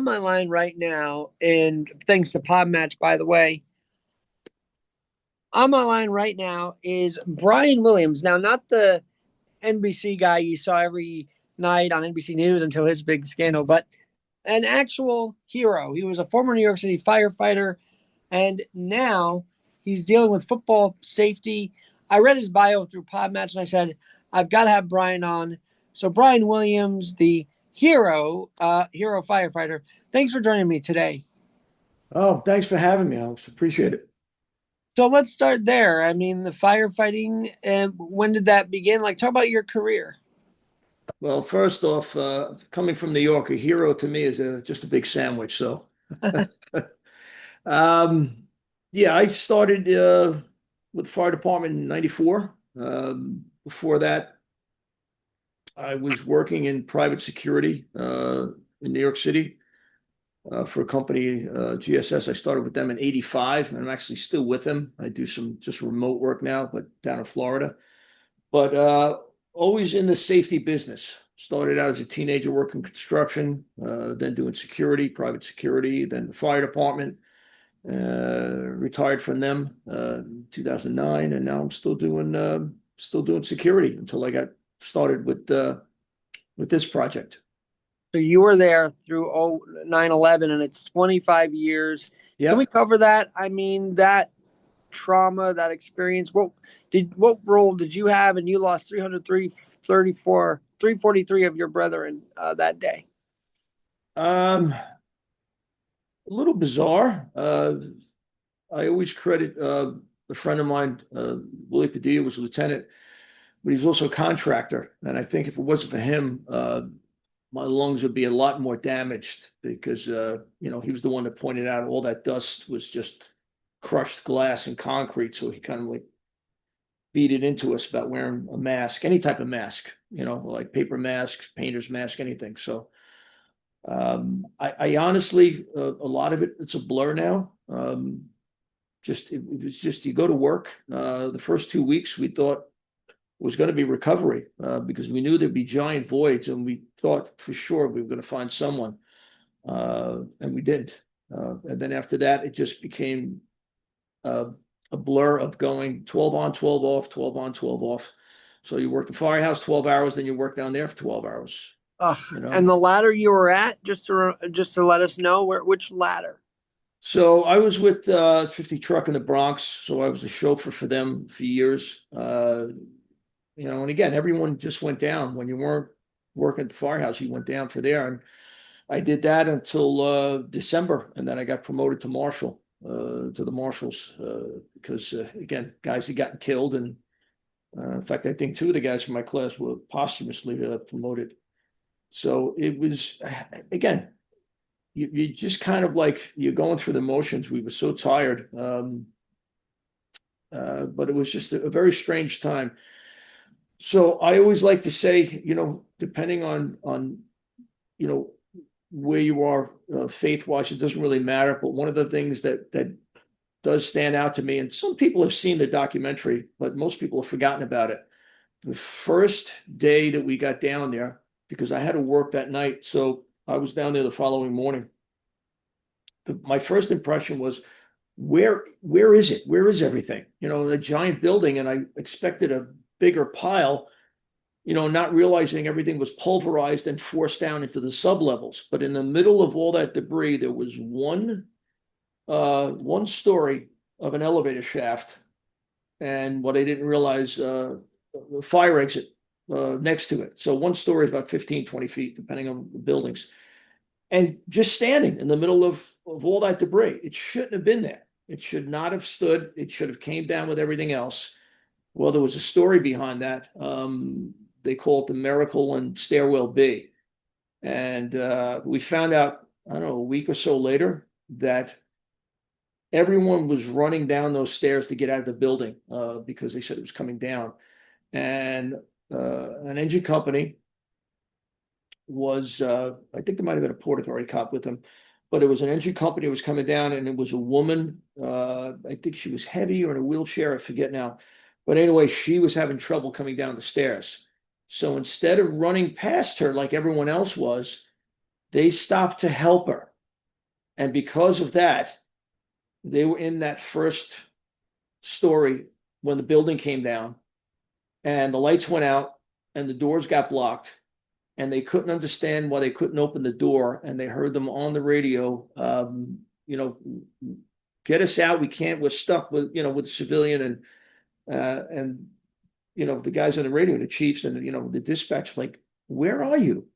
On my line right now, and thanks to Podmatch, by the way, on my line right now is Brian Williams. Now, not the NBC guy you saw every night on NBC News until his big scandal, but an actual hero. He was a former New York City firefighter, and now he's dealing with football safety. I read his bio through Podmatch, and I said, I've got to have Brian on. So, Brian Williams, the hero firefighter, thanks for joining me today. Oh, thanks for having me, Alex. Appreciate it. So let's start there. I mean, the firefighting, when did that begin? Like, talk about your career. Well, first off, coming from New York, a hero to me is just a big sandwich. So, um, yeah, I started with the fire department in '94. Before that, I was working in private security in New York City for a company, GSS. I started with them in '85, and I'm actually still with them. I do some just remote work now, but down in Florida. But always in the safety business. Started out as a teenager working construction, then doing security, private security, then the fire department. Retired from them in 2009, and now I'm still doing security until I got started with this project. So you were there through 9/11, and it's 25 years. Can we Yep. cover that? I mean, that trauma, that experience. What role did you have? And you lost 343 of your brethren that day. A little bizarre. I always credit a friend of mine, Willie Padilla, was a lieutenant, but he's also a contractor. And I think if it wasn't for him, my lungs would be a lot more damaged because he was the one that pointed out all that dust was just crushed glass and concrete. So he kind of like beat it into us about wearing a mask, any type of mask, like paper masks, painter's mask, anything. So I honestly, a lot of it's a blur now. It was just you go to work. The first 2 weeks we thought was going to be recovery because we knew there'd be giant voids, and we thought for sure we were going to find someone, and we didn't. And then after that, it just became a blur of going 12 on, 12 off, 12 on, 12 off. So you work the firehouse 12 hours, then you work down there for 12 hours, Ugh. you And know? the ladder you were at, just to let us know which ladder. So I was with 50 Truck in the Bronx. So I was a chauffeur for them for years. And again, everyone just went down. When you weren't working at the firehouse, you went down for there. And I did that until December. And then I got promoted to Marshal, to the Marshals, because, again, guys had gotten killed. And in fact, I think two of the guys from my class were posthumously promoted. So it was, again, you just kind of like you're going through the motions. We were so tired. But it was just a very strange time. So I always like to say, depending on you know where you are faith wise, it doesn't really matter. But one of the things that does stand out to me, and some people have seen the documentary, but most people have forgotten about it. The first day that we got down there, because I had to work that night, so I was down there the following morning. My first impression was, where is it? Where is everything? The giant building, and I expected a bigger pile, not realizing everything was pulverized and forced down into the sublevels. But in the middle of all that debris, there was one story of an elevator shaft, and what I didn't realize, the fire exit next to it. So one story is about 15, 20 feet, depending on the buildings. And just standing in the middle of all that debris. It shouldn't have been there. It should not have stood. It should have came down with everything else. Well, there was a story behind that. They call it the Miracle in Stairwell B. And we found out, I don't know, a week or so later that everyone was running down those stairs to get out of the building because they said it was coming down. And an engine company was, I think there might have been a Port Authority cop with them, but it was an engine company that was coming down, and it was a woman. I think she was heavy or in a wheelchair. I forget now. But anyway, she was having trouble coming down the stairs. So instead of running past her like everyone else was, they stopped to help her. And because of that, they were in that first story when the building came down and the lights went out and the doors got blocked and they couldn't understand why they couldn't open the door. And they heard them on the radio, get us out. We can't, we're stuck with civilian and the guys on the radio, the chiefs and, the dispatch, like, where are you?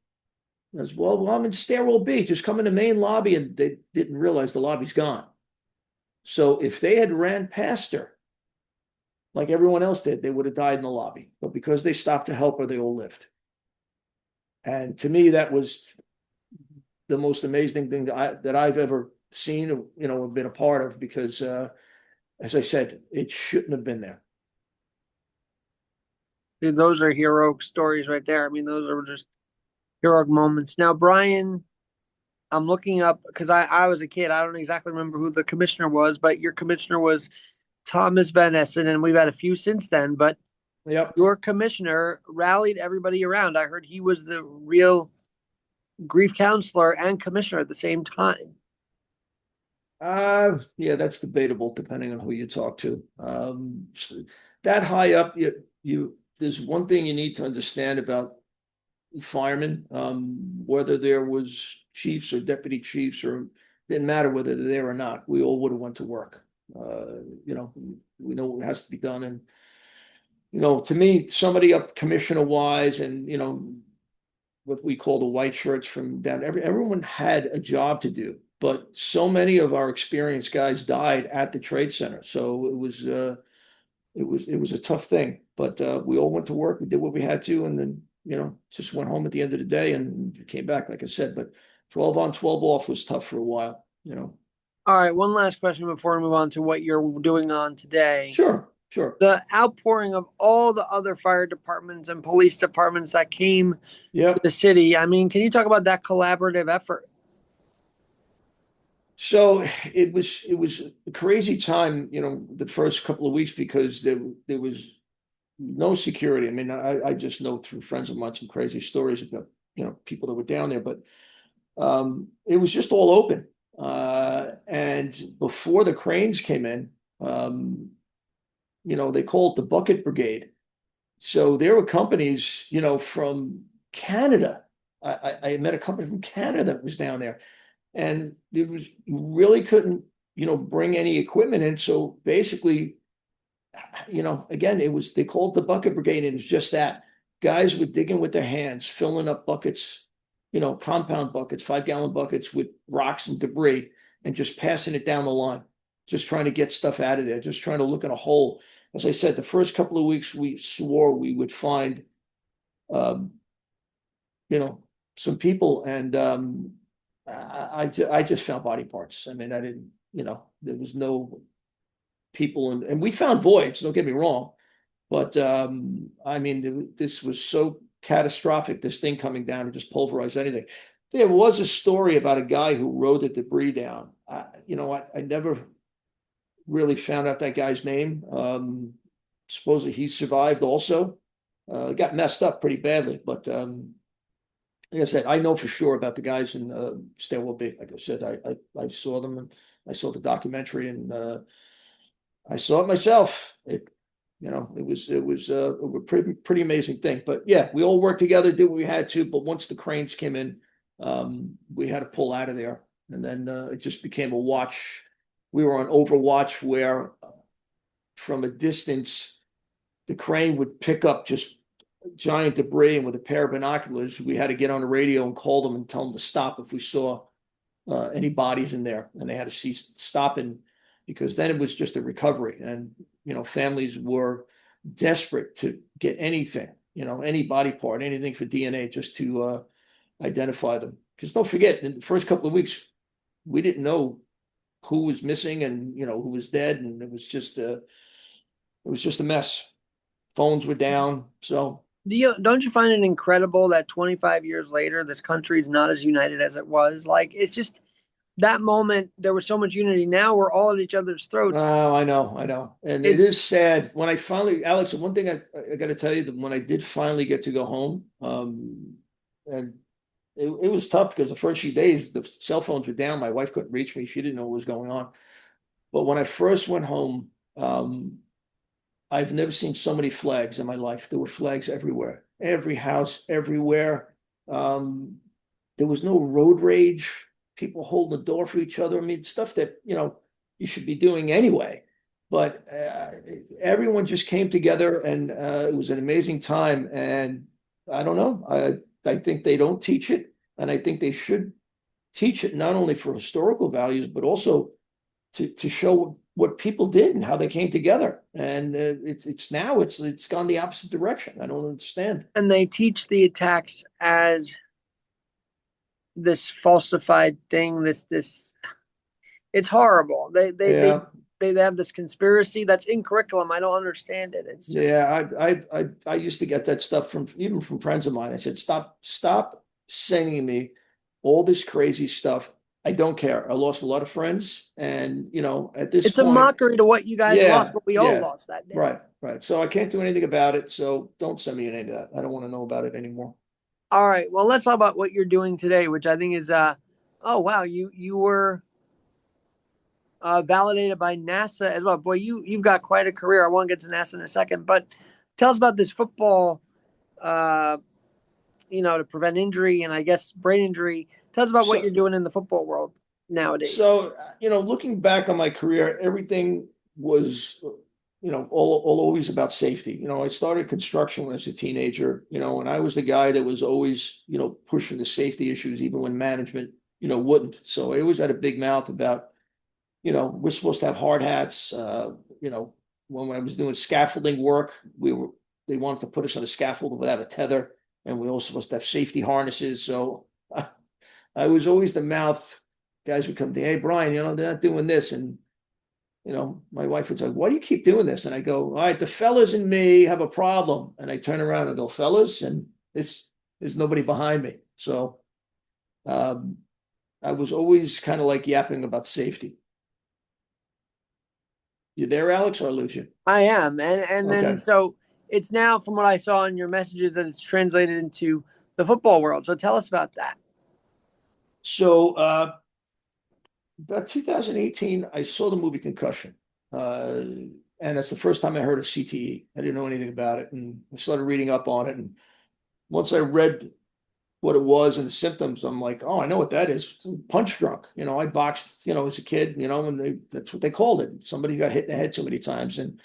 As well, I'm in stairwell B, just come in the main lobby, and they didn't realize the lobby's gone. So if they had ran past her, like everyone else did, they would have died in the lobby. But because they stopped to help her, they all lived. And to me, that was the most amazing thing that I've ever seen, been a part of, because as I said, it shouldn't have been there. Dude, those are heroic stories right there. I mean, those are just heroic moments. Now, Brian, I'm looking up because I was a kid. I don't exactly remember who the commissioner was, but your commissioner was Thomas Van Essen, and we've had a few since then. But Yep. your commissioner rallied everybody around. I heard he was the real grief counselor and commissioner at the same time. Yeah, that's debatable depending on who you talk to. That high up, there's one thing you need to understand about firemen, whether there was chiefs or deputy chiefs, or didn't matter whether they're there or not, we all would have went to work. We know what has to be done. And, to me, somebody up commissioner wise and, what we call the white shirts from down, everyone had a job to do, but so many of our experienced guys died at the trade center. So it was a tough thing, but we all went to work. We did what we had to, and then just went home at the end of the day and came back, like I said. But 12 on, 12 off was tough for a while. All right, one last question before we move on to what you're doing on today. Sure. The outpouring of all the other fire departments and police departments that came to the city. I mean, can you talk about that collaborative effort? So it was a crazy time, the first couple of weeks, because there was no security. I mean, I just know through friends of mine some crazy stories about people that were down there, but it was just all open. And before the cranes came in, they called it the bucket brigade. So there were companies, from Canada. I met a company from Canada that was down there, and there was, you really couldn't, bring any equipment in. So basically, again, they called it the bucket brigade, and it was just that guys were digging with their hands, filling up buckets, compound buckets, 5-gallon buckets with rocks and debris, and just passing it down the line, just trying to get stuff out of there, just trying to look in a hole. As I said, the first couple of weeks, we swore we would find, some people, and I just found body parts. I mean, I didn't, there was no people, and we found voids, don't get me wrong, but I mean, this was so catastrophic, this thing coming down and just pulverized anything. There was a story about a guy who rode the debris down. I never really found out that guy's name. Supposedly he survived also. Got messed up pretty badly, but like I said, I know for sure about the guys in Stairwell B. Like I said, I saw them, and I saw the documentary, and I saw it myself. It was a pretty amazing thing. But yeah, we all worked together, did what we had to. But once the cranes came in, we had to pull out of there, and then it just became a watch. We were on overwatch, where from a distance, the crane would pick up just giant debris, and with a pair of binoculars, we had to get on the radio and call them and tell them to stop if we saw any bodies in there, and they had to cease stopping, because then it was just a recovery, and families were desperate to get anything, any body part, anything for DNA, just to identify them. Because don't forget, in the first couple of weeks, we didn't know who was missing and who was dead, and it was just a mess. Phones were down, so. Don't you find it incredible that 25 years later, this country is not as united as it was? Like, it's just that moment, there was so much unity. Now we're all at each other's throats. Oh, I know. And it is sad. When I finally, Alex, one thing I got to tell you, that when I did finally get to go home, and it was tough because the first few days the cell phones were down. My wife couldn't reach me. She didn't know what was going on. But when I first went home, I've never seen so many flags in my life. There were flags everywhere, every house, everywhere. Um, there was no road rage, people holding the door for each other. I mean, stuff that, you should be doing anyway. But everyone just came together and it was an amazing time. And I don't know, I think they don't teach it. And I think they should teach it not only for historical values, but also to show what people did and how they came together. And it's gone the opposite direction. I don't understand. And they teach the attacks as this falsified thing. This it's horrible. Yeah, They have this conspiracy that's in curriculum. I don't understand it. It's just yeah. I used to get that stuff from even from friends of mine. I said, stop sending me all this crazy stuff. I don't care. I lost a lot of friends, and at this it's a point, mockery to what you guys lost, yeah, what we all yeah, lost that day. right, right. So I can't do anything about it. So don't send me any of that. I don't want to know about it anymore. All right. Well, let's talk about what you're doing today, which I think is oh wow, you were validated by NASA as well. Boy, you've got quite a career. I want to get to NASA in a second, but tell us about this football. Uh, to prevent injury and I guess brain injury. Tell us about what So you're doing in the football world nowadays. So, looking back on my career, everything was, all always about safety. I started construction when I was a teenager, and I was the guy that was always, pushing the safety issues, even when management, wouldn't. So I always had a big mouth about, we're supposed to have hard hats. When I was doing scaffolding work, they wanted to put us on a scaffold without a tether, and we were also supposed to have safety harnesses. So I was always the mouth. Guys would come to, hey, Brian, they're not doing this. And, my wife would say, why do you keep doing this? And I go, all right, the fellas and me have a problem. And I turn around and go, fellas, and there's nobody behind me. So um, I was always kind of like yapping about safety. You there, Alex, or I lose you? I am, and then Okay. so it's now from what I saw in your messages that it's translated into the football world. So tell us about that. So about 2018, I saw the movie Concussion. And that's the first time I heard of CTE. I didn't know anything about it. And I started reading up on it. And once I read what it was and the symptoms, I'm like, oh, I know what that is. Punch drunk. I boxed, as a kid, and that's what they called it. Somebody got hit in the head so many times. And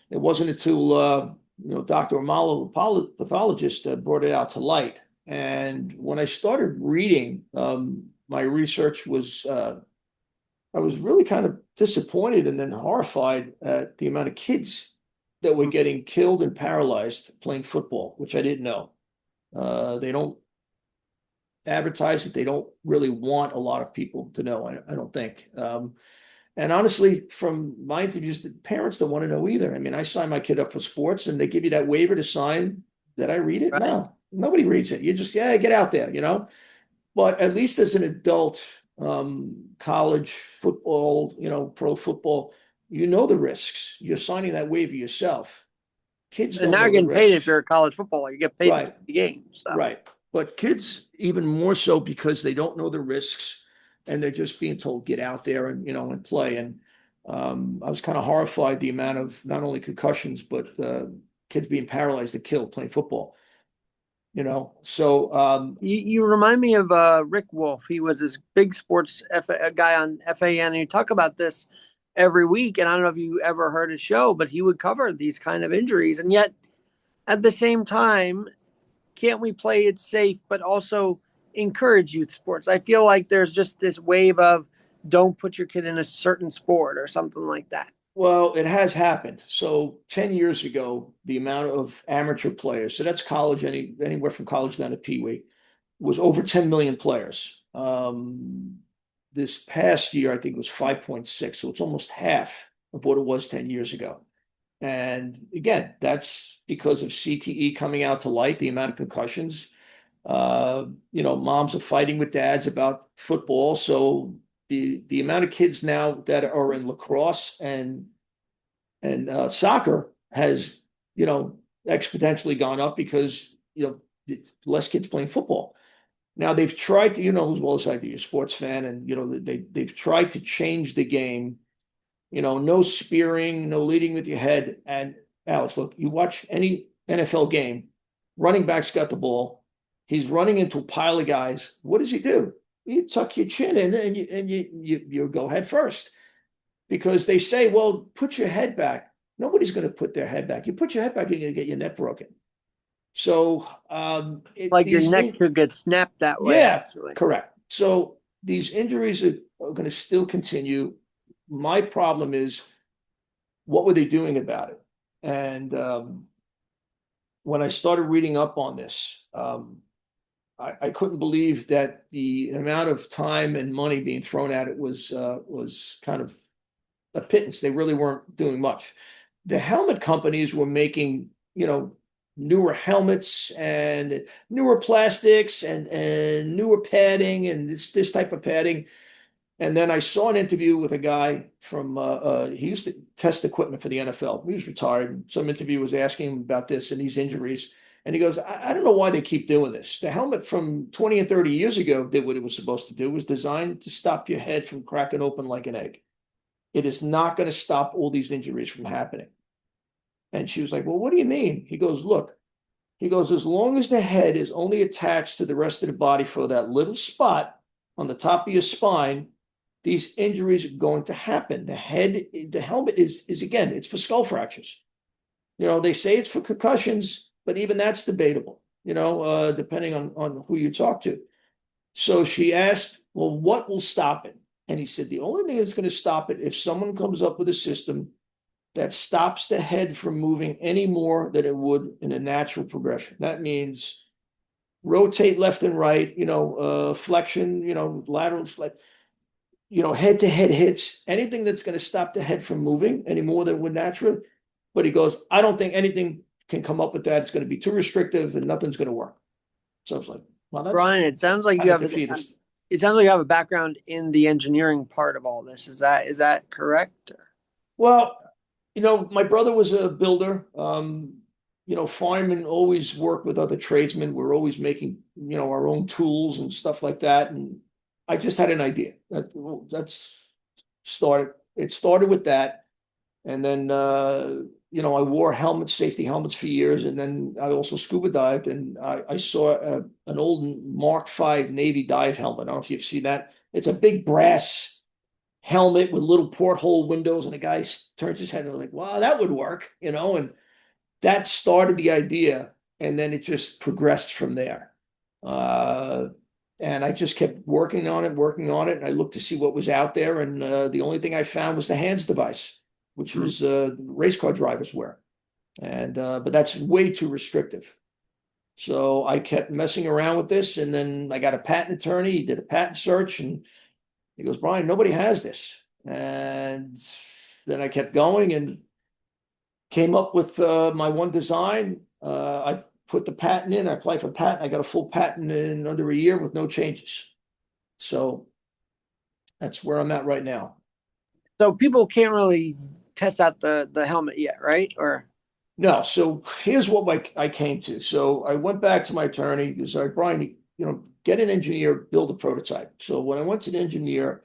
it wasn't until, Dr. Amalo, pathologist, brought it out to light. And when I started reading, my research was, I was really kind of disappointed and then horrified at the amount of kids that were getting killed and paralyzed playing football, which I didn't know. They don't advertise it. They don't really want a lot of people to know, I don't think. And honestly, from my interviews, the parents don't want to know either. I mean, I sign my kid up for sports and they give you that waiver to sign that I read it. Right. No, nobody reads it. You just, yeah, get out there. But at least as an adult, college football, pro football, the risks. You're signing that waiver yourself. Kids And don't now you're know the getting paid if you're risks. a college footballer. You get paid to Right, play the game. So right. But kids even more so because they don't know the risks and they're just being told get out there and and play. And I was kind of horrified the amount of not only concussions but kids being paralyzed and killed playing football. So you remind me of Rick Wolf. He was this big sports guy on FAN, and you talk about this every week. And I don't know if you ever heard his show, but he would cover these kind of injuries. And yet, at the same time, can't we play it safe, but also encourage youth sports? I feel like there's just this wave of don't put your kid in a certain sport or something like that. Well, it has happened. So 10 years ago, the amount of amateur players, so that's college, anywhere from college down to Pee Wee, was over 10 million players. This past year, I think it was 5.6. So it's almost half of what it was 10 years ago. And again, that's because of CTE coming out to light, the amount of concussions. Moms are fighting with dads about football. So the amount of kids now that are in lacrosse and soccer has exponentially gone up because less kids playing football. Now they've tried to, as well as I do, you're a sports fan, and they've tried to change the game. No spearing, no leading with your head. And Alex, look, you watch any NFL game, running back's got the ball, he's running into a pile of guys. What does he do? You tuck your chin in and you go head first, because they say, well, put your head back. Nobody's going to put their head back. You put your head back, you're going to get your neck broken. So Like your neck could get snapped that way, yeah, actually. correct. So these injuries are going to still continue. My problem is, what were they doing about it? And when I started reading up on this, I couldn't believe that the amount of time and money being thrown at it was kind of a pittance. They really weren't doing much. The helmet companies were making, newer helmets and newer plastics and newer padding and this type of padding. And then I saw an interview with a guy from he used to test equipment for the NFL. He was retired. Some interview was asking him about this and these injuries. And he goes, I don't know why they keep doing this. The helmet from 20 and 30 years ago did what it was supposed to do. It was designed to stop your head from cracking open like an egg. It is not going to stop all these injuries from happening. And she was like, well, what do you mean? He goes, look, as long as the head is only attached to the rest of the body for that little spot on the top of your spine, these injuries are going to happen. The helmet is again, it's for skull fractures. They say it's for concussions, but even that's debatable, depending on who you talk to. So she asked, well, what will stop it? And he said, the only thing that's going to stop it, if someone comes up with a system that stops the head from moving any more than it would in a natural progression. That means rotate left and right, flexion, lateral flex, head to head hits, anything that's going to stop the head from moving any more than would naturally. But he goes, I don't think anything can come up with that. It's going to be too restrictive and nothing's going to work. So I was like, well, that's Brian, it sounds like you have a background in the engineering part of all this. Is that correct? Well, my brother was a builder. Firemen always work with other tradesmen. We're always making, our own tools and stuff like that. And I just had an idea. It started with that. And then, I wore helmets, safety helmets for years. And then I also scuba dived, and I saw an old Mark V Navy dive helmet. I don't know if you've seen that. It's a big brass helmet with little porthole windows, and a guy turns his head and I'm like, wow, that would work, and that started the idea, and then it just progressed from there. And I just kept working on it, and I looked to see what was out there, and the only thing I found was the hands device, which was race car drivers wear, and but that's way too restrictive. So I kept messing around with this, and then I got a patent attorney. He did a patent search, and he goes, Brian, nobody has this. And then I kept going and came up with my one design. I put the patent in, I applied for patent. I got a full patent in under a year with no changes. So that's where I'm at right now. So people can't really test out the helmet yet, right? Or no. So here's what I came to. So I went back to my attorney. He was like, Brian, get an engineer, build a prototype. So when I went to the engineer,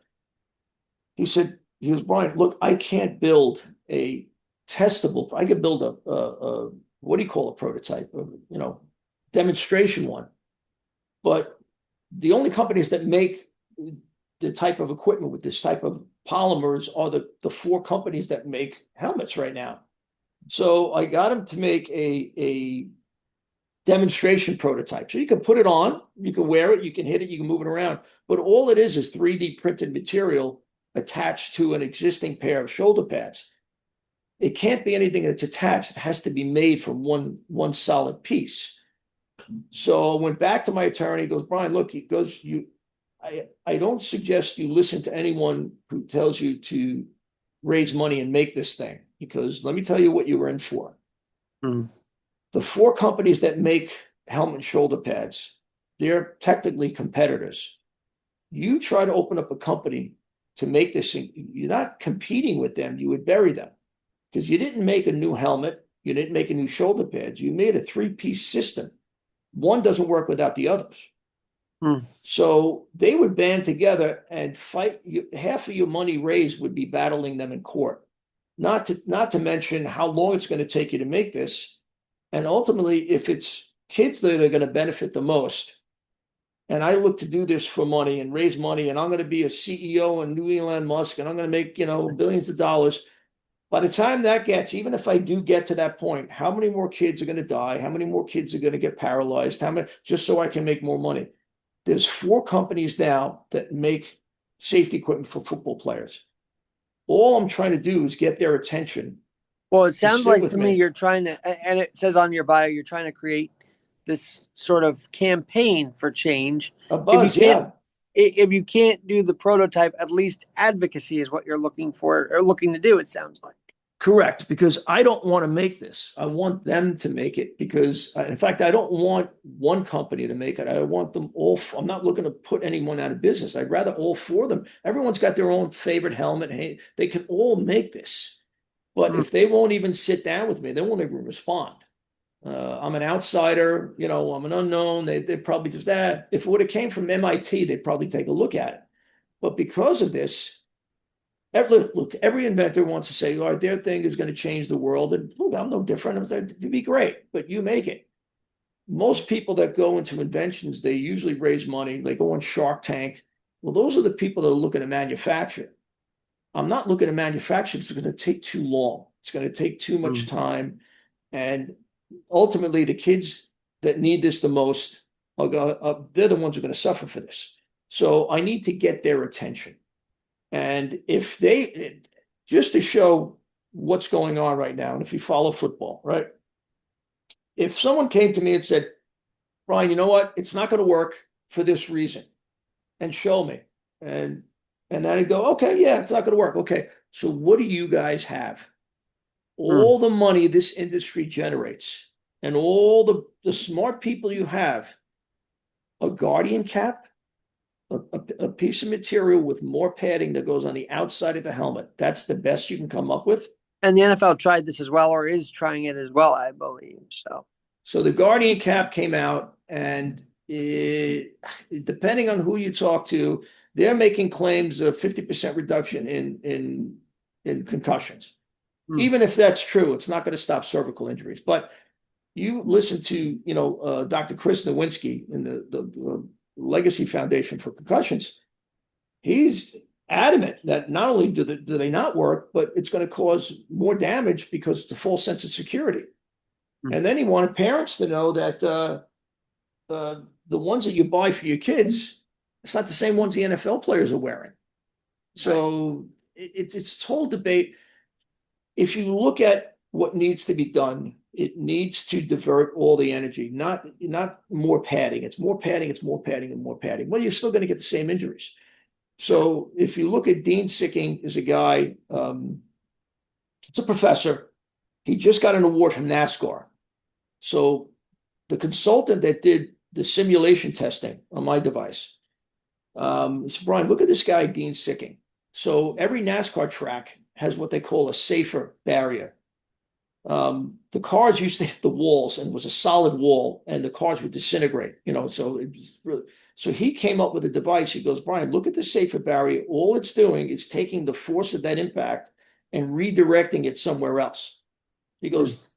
he goes, Brian, look, I can't build a testable. I could build a what do you call a prototype? Demonstration one. But the only companies that make the type of equipment with this type of polymers are the four companies that make helmets right now. So I got him to make a demonstration prototype. So you can put it on, you can wear it, you can hit it, you can move it around. But all it is 3D printed material attached to an existing pair of shoulder pads. It can't be anything that's attached. It has to be made from one solid piece. So I went back to my attorney. He goes, Brian, look, I don't suggest you listen to anyone who tells you to raise money and make this thing, because let me tell you what you were in for. The four companies that make helmet and shoulder pads, they're technically competitors. You try to open up a company to make this thing, you're not competing with them, you would bury them, because you didn't make a new helmet, you didn't make a new shoulder pads, you made a three-piece system. One doesn't work without the others. Hmm. So they would band together and fight. Half of your money raised would be battling them in court. Not to mention how long it's going to take you to make this. And ultimately, if it's kids that are going to benefit the most, and I look to do this for money and raise money, and I'm going to be a CEO in New Elon Musk, and I'm going to make, billions of dollars. By the time that gets, even if I do get to that point, how many more kids are going to die? How many more kids are going to get paralyzed? How many, just so I can make more money? There's 4 companies now that make safety equipment for football players. All I'm trying to do is get their attention Well, it to sounds sit like with to me me. you're trying to, and it says on your bio, you're trying to create this sort of campaign for change. A If you buzz, can't, yeah. if you can't do the prototype, at least advocacy is what you're looking for or looking to do. It sounds like. Correct, because I don't want to make this. I want them to make it because, in fact, I don't want one company to make it. I want them all. I'm not looking to put anyone out of business. I'd rather all 4 of them. Everyone's got their own favorite helmet. Hey, they can all make this. But Hmm. if they won't even sit down with me, they won't even respond. I'm an outsider, I'm an unknown. They probably just that. If it would have came from MIT, they'd probably take a look at it. But because of this, look, every inventor wants to say, "Oh, their thing is going to change the world," and look, I'm no different. I'm saying, it'd be great, but you make it. Most people that go into inventions, they usually raise money. They go on Shark Tank. Well, those are the people that are looking to manufacture. I'm not looking to manufacture. It's going to take too long. It's going to take too Hmm. much time. And ultimately, the kids that need this the most they're the ones who are going to suffer for this. So I need to get their attention. And if they, just to show what's going on right now, and if you follow football, right? If someone came to me and said, Brian, you know what? It's not going to work for this reason, and show me. And and then I'd go, okay, yeah, it's not going to work. Okay. So what do you guys have? Hmm. All the money this industry generates and all the smart people you have, a guardian cap, a piece of material with more padding that goes on the outside of the helmet. That's the best you can come up with. And the NFL tried this as well, or is trying it as well, I believe. So. So the guardian cap came out, and depending on who you talk to, they're making claims of 50% reduction in concussions. Hmm. Even if that's true, it's not going to stop cervical injuries. But you listen to Dr. Chris Nowinski in the Legacy Foundation for Concussions. He's adamant that not only do they not work, but it's going to cause more damage because it's a false sense of security. Hmm. And then he wanted parents to know that the ones that you buy for your kids, it's not the same ones the NFL players are wearing. Right. So it's this whole debate. If you look at what needs to be done, it needs to divert all the energy, not more padding. It's more padding, it's more padding, and more padding. Well, you're still going to get the same injuries. So if you look at Dean Sicking, is a guy, it's a professor. He just got an award from NASCAR. So the consultant that did the simulation testing on my device, said, Brian, look at this guy, Dean Sicking. So every NASCAR track has what they call a safer barrier. The cars used to hit the walls and it was a solid wall, and the cars would disintegrate, so it was really, so he came up with a device. He goes, Brian, look at the safer barrier. All it's doing is taking the force of that impact and redirecting it somewhere else. Hmm.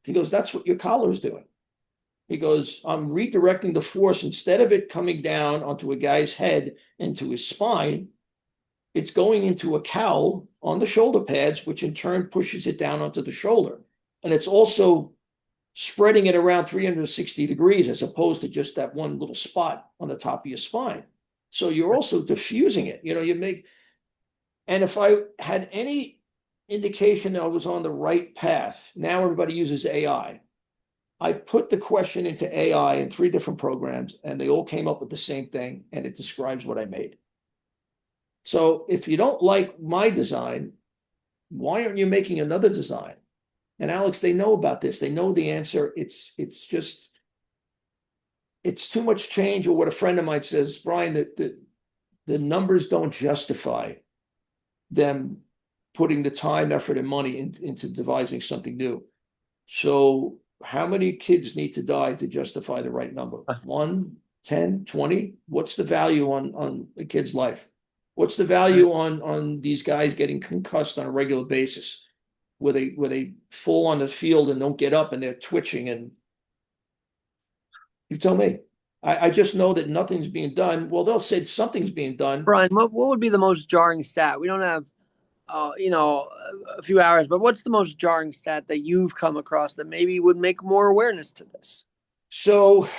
He goes, that's what your collar is doing. He goes, I'm redirecting the force instead of it coming down onto a guy's head into his spine. It's going into a cowl on the shoulder pads, which in turn pushes it down onto the shoulder. And it's also spreading it around 360 degrees as opposed to just that one little spot on the top of your spine. So you're also diffusing it. And if I had any indication that I was on the right path, now everybody uses AI. I put the question into AI in 3 different programs, and they all came up with the same thing, and it describes what I made. So if you don't like my design, why aren't you making another design? And Alex, they know about this. They know the answer. It's too much change. Or what a friend of mine says, Brian, the numbers don't justify them putting the time, effort, and money into devising something new. So how many kids need to die to justify the right number? 1, 10, 20. What's the value on a kid's life? What's the value on these guys getting concussed on a regular basis, where they fall on the field and don't get up and they're twitching? And you tell me. I just know that nothing's being done. Well, they'll say something's being done. Brian, what would be the most jarring stat? We don't have, a few hours, but what's the most jarring stat that you've come across that maybe would make more awareness to this? So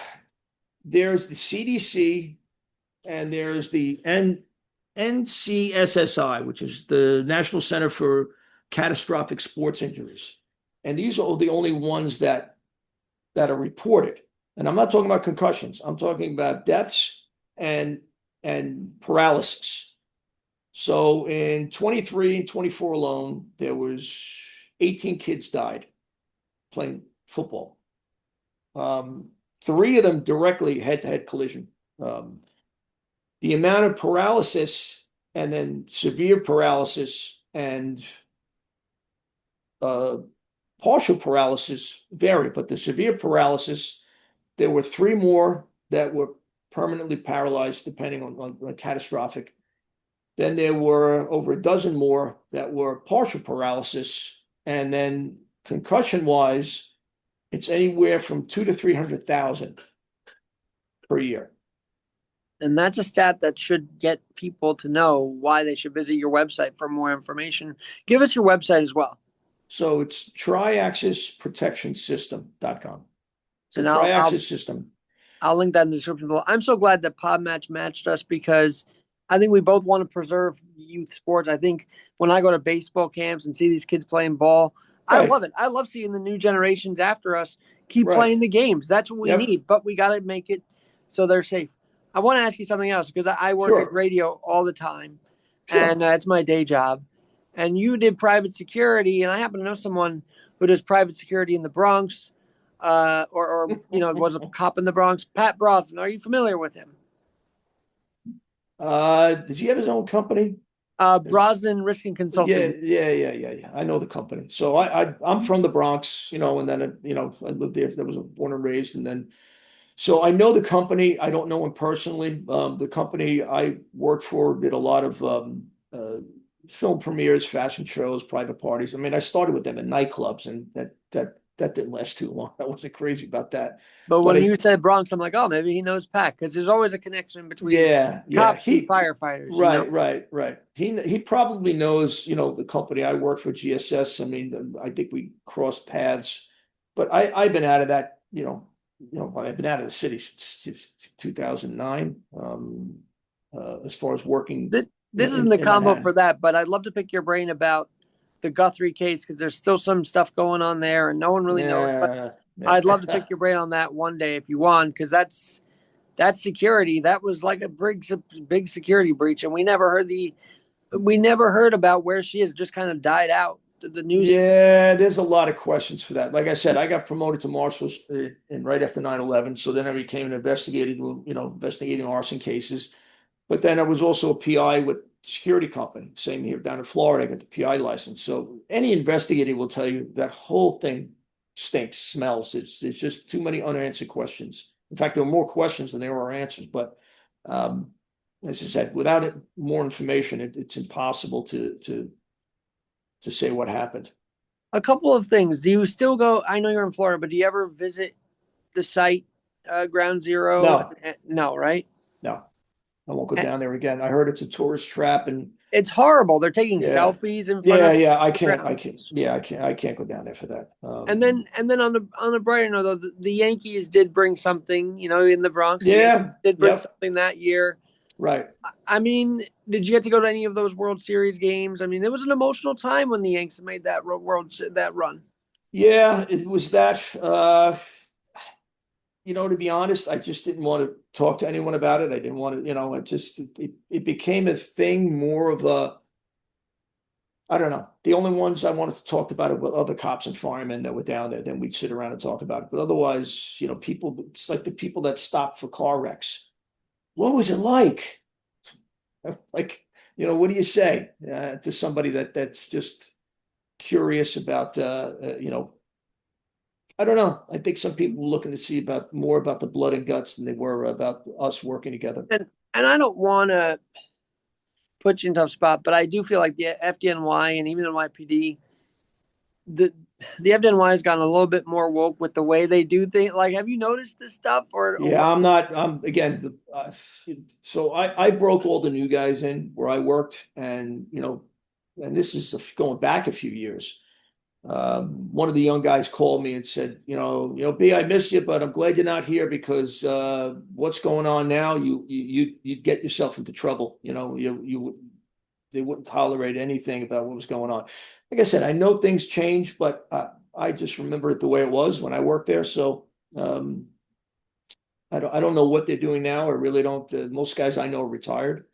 there's the CDC and there's the NCSSI, which is the National Center for Catastrophic Sports Injuries. And these are the only ones that are reported. And I'm not talking about concussions. I'm talking about deaths and paralysis. So in 23 and 24 alone, there was 18 kids died playing football. 3 of them directly head-to-head collision. The amount of paralysis and then severe paralysis and partial paralysis vary, but the severe paralysis, there were 3 more that were permanently paralyzed, depending on catastrophic. Then there were over a dozen more that were partial paralysis, and then concussion-wise, it's anywhere from 2 to 300,000 per year. And that's a stat that should get people to know why they should visit your website for more information. Give us your website as well. So it's triaxisprotectionsystem.com. So And triaxis system. I'll link that in the description below. I'm so glad that Podmatch matched us because I think we both want to preserve youth sports. I think when I go to baseball camps and see these kids playing ball, I Right. love it. I love seeing the new generations after us keep Right. playing the games. That's what we Yep. need, but we got to make it so they're safe. I want to ask you something else because I work Sure. at radio all the time, Sure. and it's my day job. And you did private security, and I happen to know someone who does private security in the Bronx, or was a cop in the Bronx. Pat Brosnan, are you familiar with him? Does he have his own company? Brosnan Risk and Consulting. Yeah. I know the company. So I'm from the Bronx, and then I lived there. That was born and raised, and then so I know the company. I don't know him personally. The company I worked for did a lot of film premieres, fashion shows, private parties. I mean, I started with them in nightclubs, and that didn't last too long. I wasn't crazy about that, But but when you said Bronx, I'm like, oh, maybe he knows Pat because there's always a connection between yeah, cops and firefighters. right. He probably knows, the company I work for, GSS. I mean, I think we crossed paths, but I've been out of that, I've been out of the city since 2009. As far as working This isn't the in combo Manhattan. for that, but I'd love to pick your brain about the Guthrie case because there's still some stuff going on there and no one really knows. But I'd love to pick your brain on that one day if you want, because that's security. That was like a big security breach, and we never heard about where she is. It just kind of died out. The news. Yeah, there's a lot of questions for that. Like I said, I got promoted to marshals in right after 9/11. So then I became an investigator, investigating arson cases. But then I was also a PI with security company. Same here down in Florida. I got the PI license. So any investigator will tell you that whole thing stinks, smells. It's just too many unanswered questions. In fact, there were more questions than there were answers. But as I said, without more information, it's impossible to say what happened. A couple of things. Do you still go? I know you're in Florida, but do you ever visit the site, Ground Zero? No, No, right? no, I won't go down there again. I heard it's a tourist trap, and It's horrible. They're taking yeah, selfies in front of I the can't, ground. I can't go down there for that. And then on the brighter note, though, the Yankees did bring something, in the Bronx. The Yankees Yeah, did bring yep, something that year. right. I mean, did you get to go to any of those World Series games? I mean, it was an emotional time when the Yankees made that that run. Yeah, it was that. To be honest, I just didn't want to talk to anyone about it. I didn't want to, it became a thing more of a, I don't know. The only ones I wanted to talk about it with other cops and firemen that were down there. Then we'd sit around and talk about it. But otherwise, people, it's like the people that stopped for car wrecks. What was it like? Like, what do you say to somebody that's just curious about, I don't know. I think some people were looking to see about more about the blood and guts than they were about us working together. And I don't want to put you in a tough spot, but I do feel like the FDNY and even the NYPD, the the FDNY has gotten a little bit more woke with the way they do things. Like, have you noticed this stuff or Yeah, what? I'm not. I'm again. So I broke all the new guys in where I worked, and and this is going back a few years. One of the young guys called me and said, B, I miss you, but I'm glad you're not here because what's going on now? You'd get yourself into trouble. They wouldn't tolerate anything about what was going on. Like I said, I know things change, but I just remember it the way it was when I worked there. So um, I don't know what they're doing now. I really don't. Most guys I know are retired.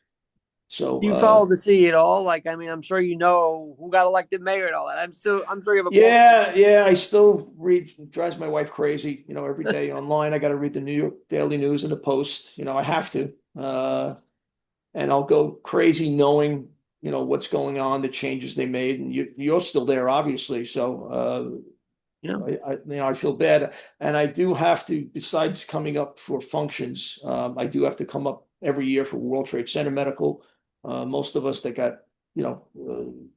So Do you follow the city at all? Like, I mean, I'm sure you know who got elected mayor and all that. I'm sure you have a pulse. yeah. I still read. It drives my wife crazy. Every day online, I got to read the New York Daily News and the Post. I have to, and I'll go crazy knowing what's going on, the changes they made, and you're still there, obviously. So Yeah. I feel bad, and I do have to. Besides coming up for functions, I do have to come up every year for World Trade Center medical. Most of us that got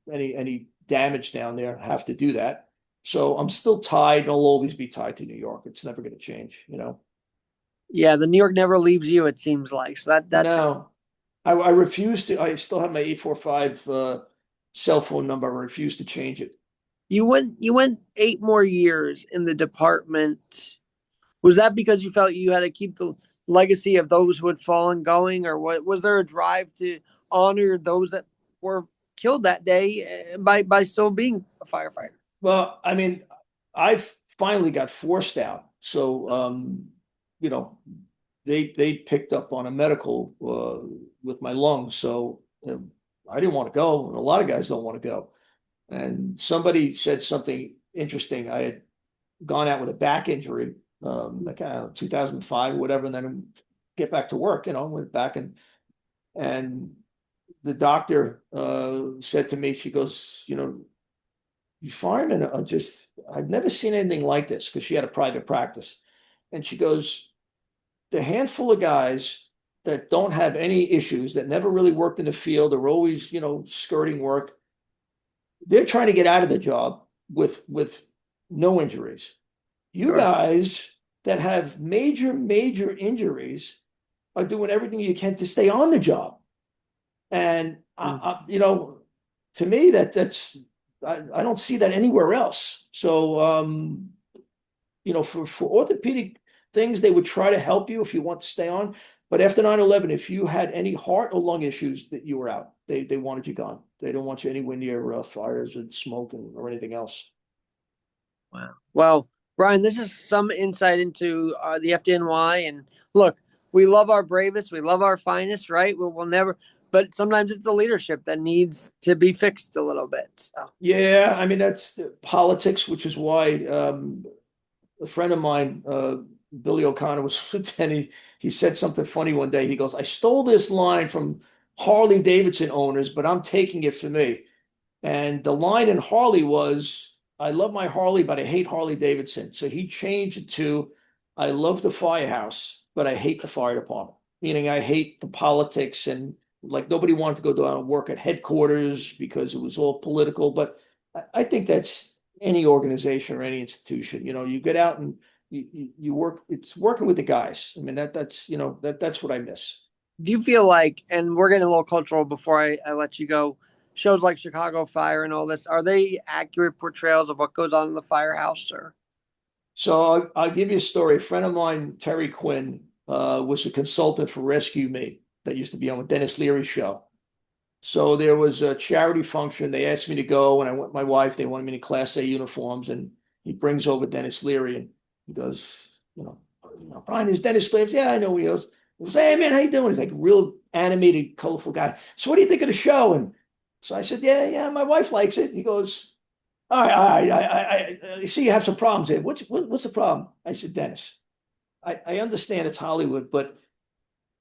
any damage down there have to do that. So I'm still tied, and I'll always be tied to New York. It's never going to change. Yeah, the New York never leaves you, it seems like. So that's No, I refuse to. I still have my 845 cell phone number. I refuse to change it. you went 8 more years in the department. Was that because you felt you had to keep the legacy of those who had fallen going, or what was there a drive to honor those that were killed that day by still being a firefighter? Well, I mean, I finally got forced out. So, you know, they picked up on a medical with my lungs. So I didn't want to go, and a lot of guys don't want to go. And somebody said something interesting. I had gone out with a back injury, like 2005 or whatever, and then get back to work. Went back and the doctor said to me, she goes, you firemen are just, I've never seen anything like this because she had a private practice. And she goes, the handful of guys that don't have any issues, that never really worked in the field, are always, skirting work, they're trying to get out of the job with no injuries. You Sure. guys that have major injuries are doing everything you can to stay on the job. And Mm. to me that's I don't see that anywhere else. So for orthopedic things, they would try to help you if you want to stay on. But after 9/11, if you had any heart or lung issues, that you were out. They wanted you gone. They don't want you anywhere near fires and smoke or anything else. Wow. Well, Brian, this is some insight into the FDNY. And look, we love our bravest, we love our finest, right? We'll never, but sometimes it's the leadership that needs to be fixed a little bit. So, Yeah, I mean that's politics, which is why a friend of mine, Billy O'Connor, was lieutenant. He said something funny one day. He goes, I stole this line from Harley Davidson owners, but I'm taking it for me. And the line in Harley was, I love my Harley, but I hate Harley Davidson. So he changed it to, I love the firehouse, but I hate the fire department, meaning I hate the politics, and like nobody wanted to go down and work at headquarters because it was all political. But I think that's any organization or any institution. You get out and you work. It's working with the guys. I mean that's what I miss. do you feel like, and we're getting a little cultural before I let you go, shows like Chicago Fire and all this, are they accurate portrayals of what goes on in the firehouse? Or So I'll give you a story. A friend of mine, Terry Quinn, was a consultant for Rescue Me that used to be on the Dennis Leary show. So there was a charity function. They asked me to go, and I went with my wife. They wanted me in Class A uniforms, and he brings over Dennis Leary, and he goes, Brian, is Dennis Leary? Yeah, I know who he is. He goes, hey man, how you doing? He's like a real animated, colorful guy. So what do you think of the show? And so I said, yeah, my wife likes it. He goes, all right, I see you have some problems here. What's the problem? I said, Dennis, I understand it's Hollywood, but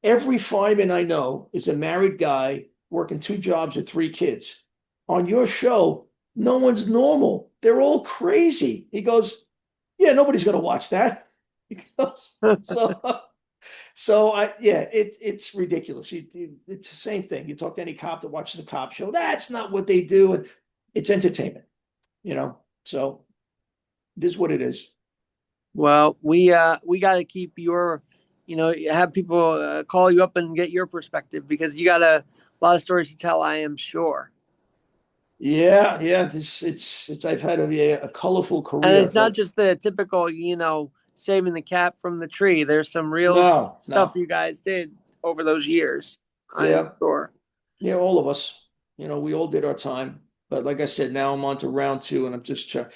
every fireman I know is a married guy working 2 jobs with 3 kids. On your show, no one's normal. They're all crazy. He goes, Yeah, nobody's going to watch that. So, yeah, it's ridiculous. It's the same thing. You talk to any cop that watches the cop show. That's not what they do, and it's entertainment, you know. So it is what it is. Well, we got to keep your, have people call you up and get your perspective because you got a lot of stories to tell. I am sure, Yeah, yeah. It's I've had a colorful and career, it's not but just the typical, saving the cat from the tree. There's some real no, stuff no. you guys did over those years. I am Yeah, sure. yeah. All of us, we all did our time. But like I said, now I'm on to round two, and I'm just trying.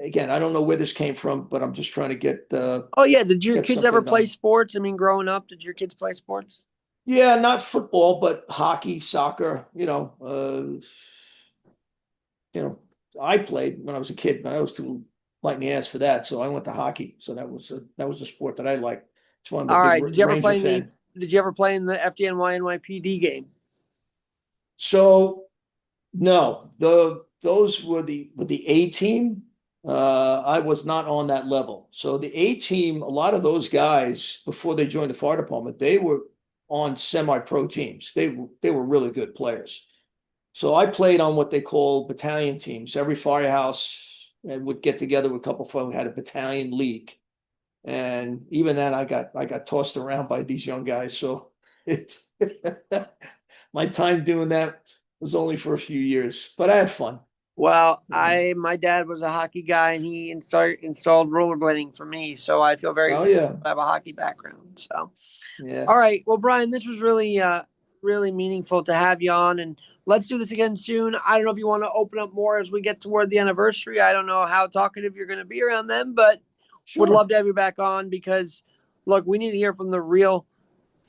Again, I don't know where this came from, but I'm just trying to Oh yeah, did your get kids ever something play done. sports? I mean, growing up, did your kids play sports? Yeah, not football, but hockey, soccer. You know, I played when I was a kid, but I was too light in the ass for that, so I went to hockey. So that was the sport that I liked. That's why I'm a All big right. Ranger fan. Did you ever play in the FDNY NYPD game? So no, those were the A team. I was not on that level. So the A team, a lot of those guys before they joined the fire department, they were on semi-pro teams. They were really good players. So I played on what they call battalion teams. Every firehouse and would get together with a couple of folks, had a battalion league. And even then I got tossed around by these young guys. So it's my time doing that was only for a few years, but I had fun. Well, You know. my dad was a hockey guy and he installed rollerblading for me, so I feel very Oh fortunate yeah. to have a hockey background. So, Yeah. all right. Well, Brian, this was really meaningful to have you on, and let's do this again soon. I don't know if you want to open up more as we get toward the anniversary. I don't know how talkative you're going to be around then, but would Sure. love to have you back on because look, we need to hear from the real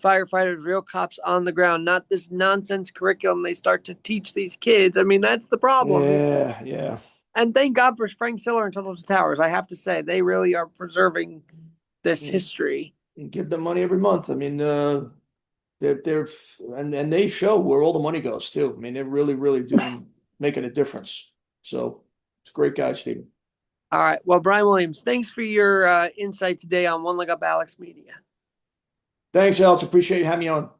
firefighters, real cops on the ground, not this nonsense curriculum they start to teach these kids. I mean, that's the problem. Yeah, yeah. And thank God for Frank Siller and Tunnel to Towers. I have to say, they really are preserving this You history. give them money every month. I mean, they're and they show where all the money goes too. I mean, they're really, really doing making a difference. So it's a great guy, Stephen. All right. Well, Brian Williams, thanks for your insight today on One Leg Up Alex Media. Thanks, Alex. Appreciate you having me on.